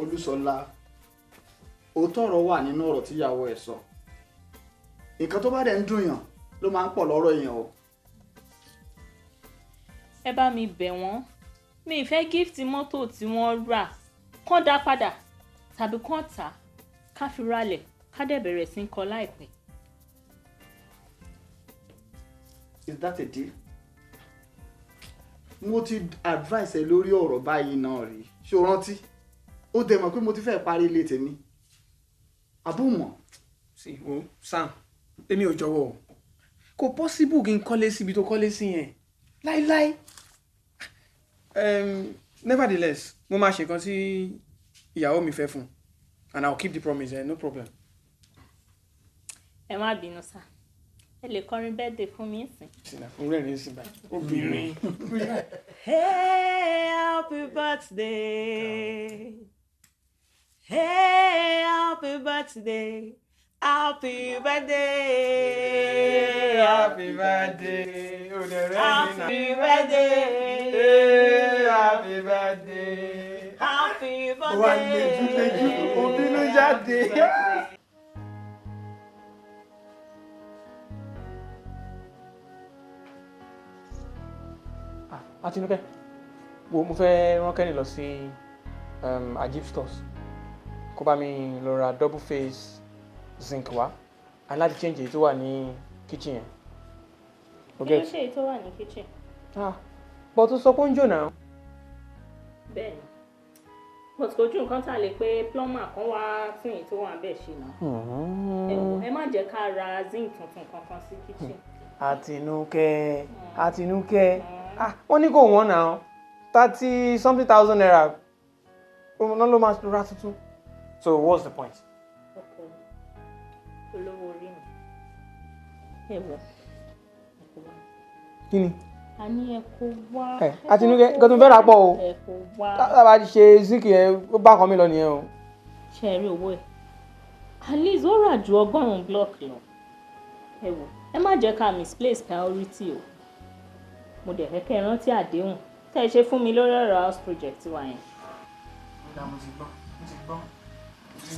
Olúṣọlá, òótọ́ ọ̀rọ̀ wà nínú ọ̀rọ̀ tíyàwó ẹ̀ sọ. Nǹkan tó bá dẹ̀ ń dùn yàn ló máa ń pọ̀ lọ́rọ̀ èèyàn o. Ẹ bá mi bẹ̀ wọ́n, mi ì fẹ́ gift mọ́tò tí wọ́n rà kán dá padà tàbí kán tà ká fi ralẹ̀ ká dẹ̀ bẹ̀rẹ̀ sí ń kọ láìpẹ́. Is that a deal? Mo ti advice ẹ lórí ọ̀rọ̀ báyìí náà rí. Ṣé o rántí? Ó dẹ̀ mọ̀ pé mo ti fẹ́ parí ilé tèmi. Àbúmọ̀. Sí, o Sam, èmi ò jọ̀wọ́ o. Kò possible kí n kọ́lé síbi tó kọ́lé sí yẹn. Láíláí. Nevertheless, mo máa ṣe nǹkan tí ìyàwó mi fẹ́ fún. And I'll keep the promise, no problem. Ẹ má bínú sá. Ẹ lè kọrin birthday fún mi nsìn. Sina, fún rẹ̀ ní ìsìn báyìí. Obìnrin. Hey, happy birthday. Hey, happy birthday. Happy birthday. Happy birthday. Happy birthday. Happy birthday. Happy birthday. Wà lẹ́jú obìnrin jáde. Àtinúkẹ́, wo mo fẹ́ rán Kenny lọ sí Ajib stores kó bá mi lọ ra double face zinc wá aláti change èyí tó wà ní kitchen yẹn. Kí ló ṣe èyí tó wà ní kitchen? Bọ́ tó sọ pé ó ń jò náà. Bẹ́ẹ̀ni, but kò ju nǹkan tá a lè pé plumber kan wá tún èyí tó wà ń bẹ̀ ṣe náà. Ẹ má jẹ́ ká ra zinc tuntun kankan sí kitchen. Àtinúkẹ́, wọ́n ní kò wọ́n náà 30,000 naira náà ló máa ra tuntun. So what's the point? Olówó orí mi. Ẹ wọ. Kí ni? A ní ẹ kó wá. Àtinúkẹ́, nǹkan tó ń fẹ́ rà pọ̀ o. Ẹ kó wá. Tábà ṣe zinc yẹn ó bá kan mi lọ nìyẹn o. Ṣé ẹ rí owó ẹ̀? At least ó rà ju 100 block lọ. Ẹ wò, ẹ má jẹ́ ká misplace priority o. Mo dẹ̀ fẹ́ kẹ́ ẹ rántí àdéhùn tẹ́ ẹ ṣe fún mi lórí ọ̀rọ̀ house project wa yẹn. Mo ti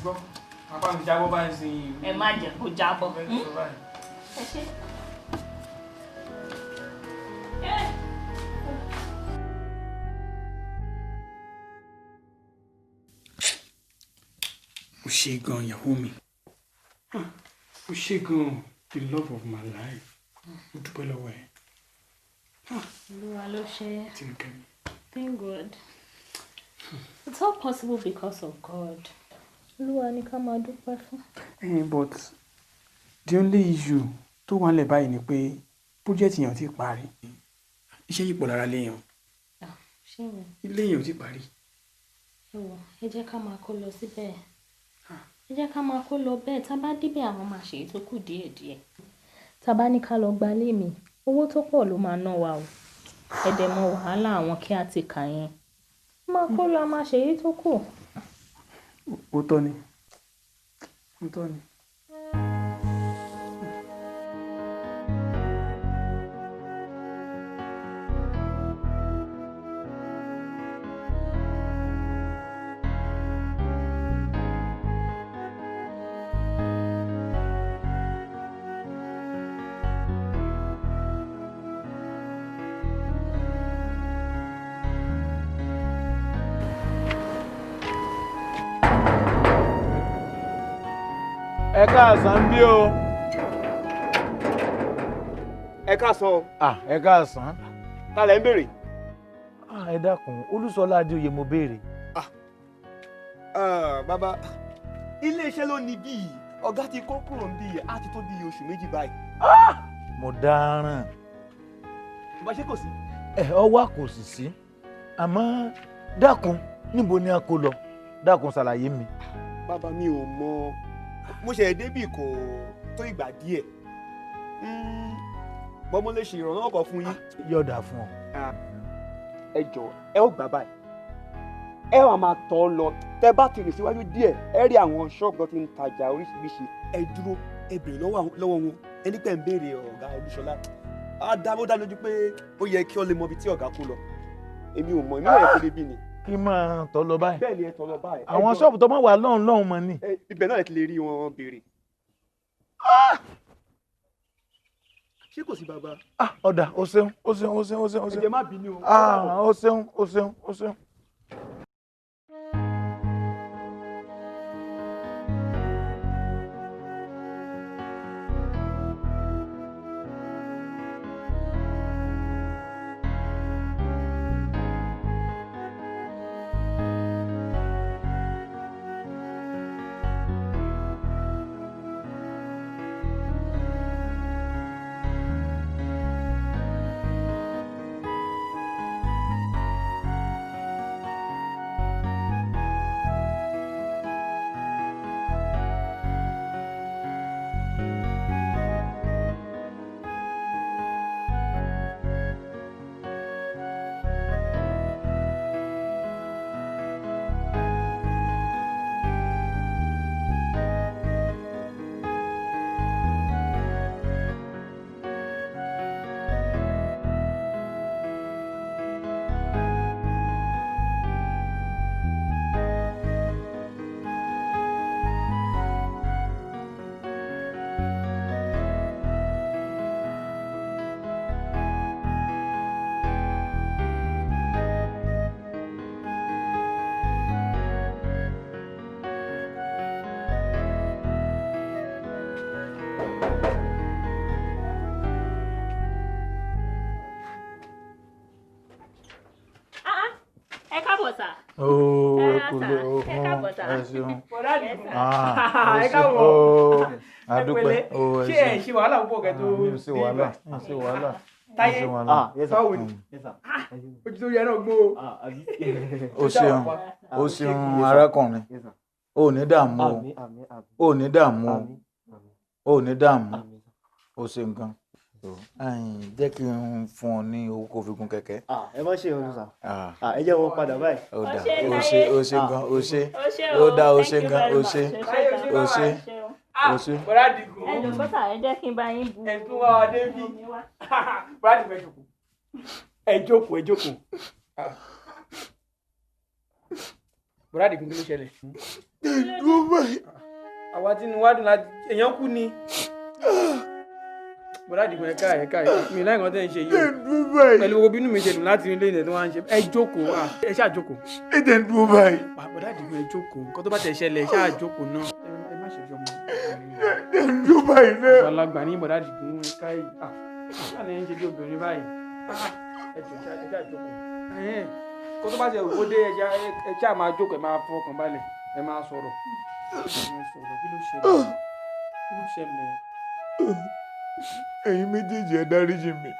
gbọ́. Apá mi jábọ́ báyìí sí i. Ẹ má jẹ́ kó jábọ́. Ẹ ṣe. Ó ṣe gan ìyàwó mi. Ó ṣe gan the love of my life. Mo dúpẹ́ lọ́wọ́ ẹ. Olúwa ló ṣe. Àtinúkẹ́ mi. Thank God. It's all possible because of God. Olúwa ni ká máa dúpẹ́ fún. But the only issue tó wà nílẹ̀ báyìí ni pé project yẹn ò tí ì parí. Iṣẹ́ yìí pọ̀ lára léèyàn. Ṣé mi? Ilé yẹn ò tí ì parí. Ẹ jẹ́ ká máa kó lọ síbẹ̀. Ẹ jẹ́ ká máa kó lọ bẹ́ẹ̀ tá a bá débẹ̀ àwọn máa ṣe èyí tó kù díẹ̀díẹ̀. Tá a bá ní ká lọ gbalé mi, owó tó pọ̀ ló máa ná wa o. Ẹ dẹ̀ mọ wàhálà àwọn kí á ti kà yẹn. Máa kó lọ máa ṣe èyí tó kù. Òótọ́ ni. Ẹ káàsán bí o. Ẹ káàsán o. Ẹ káàsán. Ta lẹ ń béèrè? Ẹ dákun, Olúṣọlá Adéoyè mo béèrè. Bàbá, ilé-iṣẹ́ ló ní bí ọ̀gá ti kó kúrò ń bí á ti tó bí oṣù méjì báyìí. Mo dáràn. Bàbá ṣé kò sí? Ọwá kò sì sí. Àmọ́ dákun, níbo ni a kó lọ? Dákun ṣàlàyé mi. Bàbá mi ò mọ̀. Mo ṣe débì kò tó ìgbà díẹ̀. Bọ́mọ lè ṣe ìrànlọ́wọ́ kan fún yín. Yọ̀dà fún ọ. Ẹ jọ̀ọ́, ẹ ó gbà báyìí. Ẹ wá máa tọ̀ ọ́ lọ. Tẹ́ bá ti rìn síwájú díẹ̀, ẹ rí àwọn ṣọ́ọ̀bù tó ti ń tajà oríṣiríṣi. Ẹ dúró, ẹ bèrè lọ́wọ́ wọn. ẹni pẹ́ ń béèrè ọ̀gá Olúṣọlá ó dá lójú pé ó yẹ kí ọ lè mọ ibi tí ọ̀gá kú lọ èmi ò mọ̀ èmi ò yẹ kó lè bí ni. kí máa tọ́ lọ báyìí. bẹ́ẹ̀ ni ẹ tọ́ lọ báyìí. àwọn ṣọ́ọ̀bù tó máa wà lọ́hùn mọ̀ ni. ibẹ̀ náà ti lè rí wọn béèrè. ṣé kò sí bàbá. ọ̀dà o ṣeun. ẹ jẹ́ má bínú o ṣeun. adúpẹ́ ṣé ẹ ṣe wàhálà púpọ̀ kẹ́ tó ṣe wàhálà táyé báwo ni ojú tó yẹ náà gbó o ṣeun arákùnrin o ní dààmú o ṣe nǹkan jẹ́ kí n fún ọ ní owó kó fi gun kẹ̀kẹ́. ẹ má ṣe ọdún sá ẹ jẹ́ wọn padà báyìí. ó dà ó ṣe gan ó ṣe ó dá ó ṣe gan ó ṣe ó ṣe ó ṣe. bọ́lá dìgún. ẹ jọ bọ́tà ẹ jẹ́ kí n bá yín bu. ẹ tún wá ọdẹ bí bọ́lá dìgún ẹ jókòó. bọ́lá dìgún kí ló ṣẹlẹ̀. àwa tí inú wa dùn láti èèyàn kú ni. bọ́lá dìgún ẹ̀ka mi láì kan tẹ́ ń ṣe yìí pẹ̀lú gbogbo bínú mi ṣe dùn láti ilé ilẹ̀ tí wọ́n á ń ṣe ẹ jókòó ẹ ṣáà jókòó. ẹ tẹ̀ ń dúró báyìí. bọ́lá dìgún ẹ jókòó nǹkan tó bá tẹ̀ ṣẹlẹ̀ ẹ ṣáà jókòó náà ẹ má ṣe fi ọmọ. ẹ ń dúró báyìí náà. alàgbà ní bọ́lá dìgún ẹ̀ka yìí ṣáà ní ẹ ń ṣe bí obìnrin báyìí ẹ ṣáà jókòó. kó tó bá ṣe òwò dé ẹ ṣáà máa jókòó ẹ máa fọkàn balẹ̀ ẹ máa sọ̀rọ̀ kí ló ṣẹlẹ̀. ẹ̀yin méjèèjì ẹ dáríjì mi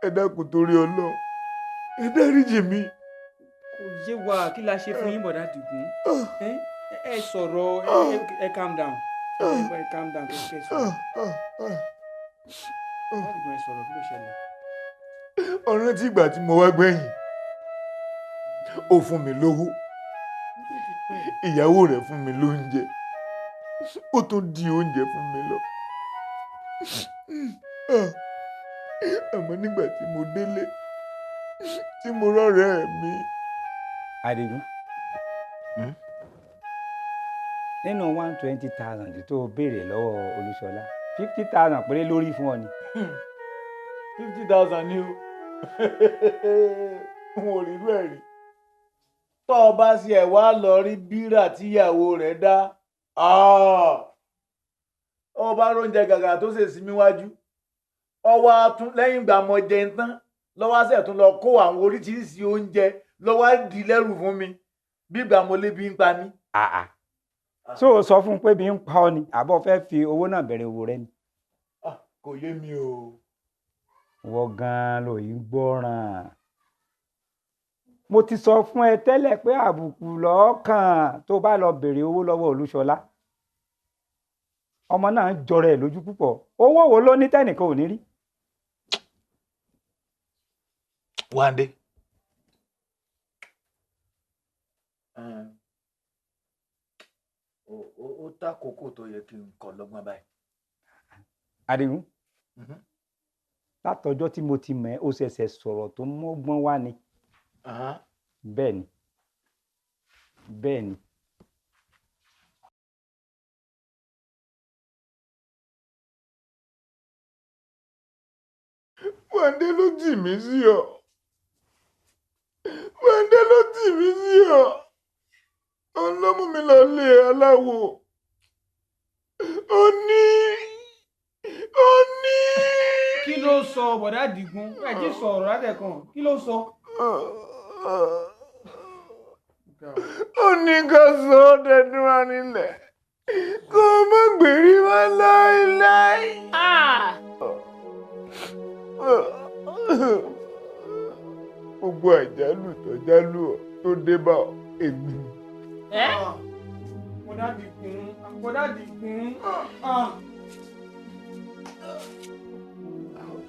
ẹ dákun torí Ọlọ́run ẹ dáríjì mi. kò yé wa kí la ṣe fún yín bọ̀dá dìgún ẹ sọ̀rọ̀ ẹ calm down ẹ calm down kí ẹ sọ̀rọ̀ bọ̀dá dìgún ẹ sọ̀rọ̀ kí ló ṣẹlẹ̀. ọ̀ràn tí ìgbà tí mo wá gbẹ̀yìn ó fún mi lówó ìyàwó rẹ̀ fún mi lóúnjẹ ó tún di oúnjẹ fún mi lọ. àmọ́ nígbà tí mo délé tí mo rọ́rẹ́ mi. Adigun nínú 120,000 tó béèrè lọ́wọ́ Olúṣọlá 50,000 péré lórí fún ọ ni. 50,000 ni o n ò rí bẹ́ẹ̀ rí. tọ́ ọ bá ṣe ẹ̀ wá lọ rí bírà tíyàwó rẹ̀ dá ọba róúnjẹ gàgà tó ṣe sí mi wájú ọwọ́ tún lẹ́yìn ìgbà mọ jẹun tán lọ́wọ́ àṣẹ tún lọ kó àwọn oríṣiríṣi oúnjẹ lọ́wọ́ dì lẹ́rù fún mi bí ìgbà mo lébi ń pa mí. so o sọ fún un pé bí ń pa ọ ni àbọ̀ fẹ́ fi owó náà bẹ̀rẹ̀ owó rẹ ni. kò yé mi o. wọ́n gan-an ló ń gbọ́ràn. mo ti sọ fún ẹ tẹ́lẹ̀ pé àbùkù lọ́ọ̀kàn tó bá lọ béèrè owó lọ́wọ́ Olúṣọlá ọmọ náà ń jọrọ ẹ lójú púpọ̀ owó wo ló ní tẹ́nìkan ò ní rí. Wándé ó ta kókó tó yẹ kí n kọ lọ́gbọ́n báyìí. Adigun. Látọjọ́ tí mo ti mọ̀ ẹ́, ó ṣẹ̀ṣẹ̀ sọ̀rọ̀ tó mọ́gbọ́n wá ni. Bẹ́ẹ̀ ni. Bẹ́ẹ̀ ni. Wàndé ló tì mí sí ọ. Wàndé ló tì mí sí ọ. Òun ló mú mi lọ lé aláwo. Ó ní. Kí ló sọ bọ̀dá Àdìgún? Ẹ jí sọ̀rọ̀ látẹ̀kàn. Kí ló sọ? Ó ní ká sọ ọ́ dẹnu wa nílẹ̀. Kó o má gbèrí wá láéláé. Gbogbo àjálù tó jálù ọ tó dé bá ọ èmi ni. Bọ̀dá Àdìgún.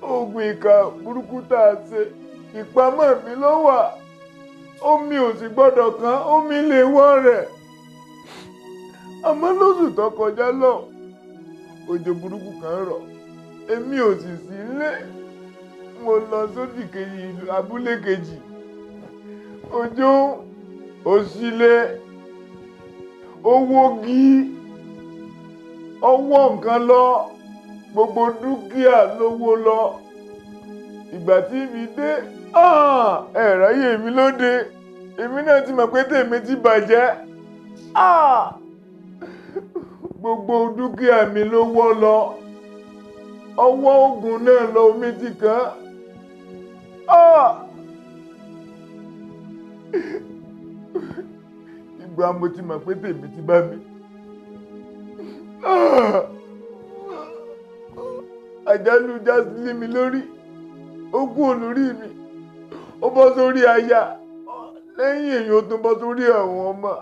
Oògùn ìka burúkú tá a ṣe ìpamọ́ mi ló wà. Omi ò sì gbọ́dọ̀ kán, omi lè wọ́ rẹ̀. Àmọ́ lóṣù tó kọjá lọ, òjò burúkú kan rọ̀. Èmi ò sì sí ilé. Mo lọ sódì kejì ìlú abúlé kejì. Òjò òṣìlẹ̀ owógi ọwọ́ nǹkan lọ. Gbogbo dúkìá lówó lọ. Ìgbà tí mi dé, ẹ̀ráyè mi lóde. Èmi náà ti mọ̀ pé tèmi ti bàjẹ́. Gbogbo dúkìá mi ló wọ́ lọ. Ọwọ́ oògùn náà lọ omi ti kàn. Ìgbà mo ti mọ̀ pé tèmi ti bá mi. Àjálù já sí mi lórí. Ó kú olórí mi. Ó bọ́ sórí aya. Lẹ́yìn èyí ó tún bọ́ sórí àwọn ọmọ.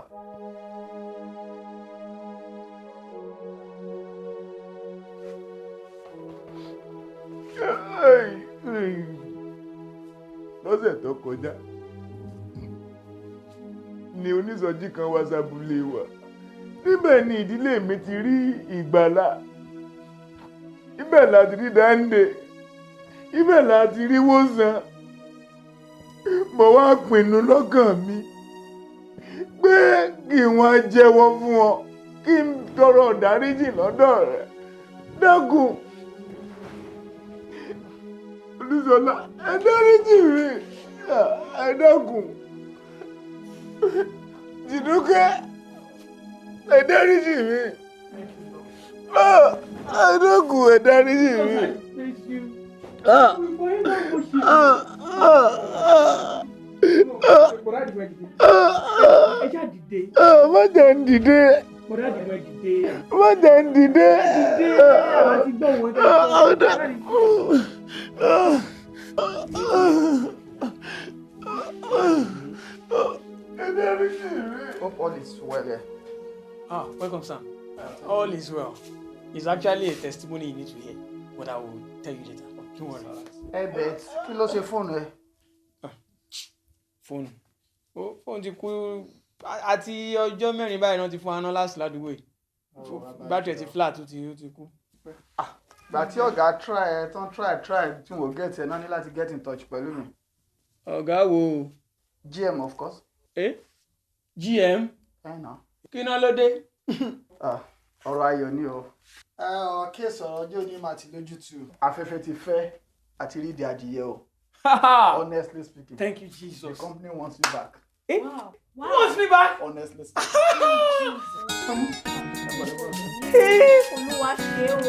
Lọ́sẹ̀ tó kọjá ni onísọjí kan wá sábúlé wa. Níbẹ̀ ni ìdílé mi ti rí ìgbàlà. Ibẹ̀ la ti rí dáńdé. Ibẹ̀ la ti rí wòsàn. Mo wá pinnu lọ́kàn mi pé kí wọ́n jẹ́wọ́ fún ọ, kí n tọrọ ìdáríjì lọ́dọ̀ rẹ̀. Dákun Olúṣọlá, ẹ dáríjì mi. Ẹ dákun Jìdúkẹ́, ẹ dáríjì mi. Ẹ dákun, ẹ dáríjì mi. Má jẹ́ ń dìde. Má jẹ́ ń dìde. Hope all is well here. Welcome, sir. All is well. It's actually a testimony you need to hear, but I will tell you later. Don't worry. Bet, kí ló ṣe fóònù ẹ? Fóònù ti kú àti ọjọ́ mẹ́rin báyìí náà ti fún aná láti ládùúgbò yìí. Battery ti flat ó ti kú. Gbà tí ọ̀gá try tí wọ́n get ẹ̀ náà ní láti get in touch pẹ̀lú mi. Ọ̀gá wo? GM of course. GM? Kí náà ló dé? Ọ̀rọ̀ ayọ̀ ni o. Kéèsì ọ̀rọ̀ ọjọ́ ní màá ti lójútùú. Afẹ́fẹ́ ti fẹ́ àti rí ìdí adìyẹ o. Honestly speaking. Thank you, Jesus. The company wants you back. Wow. Wants me back? Honestly speaking. Olúwa ṣe o.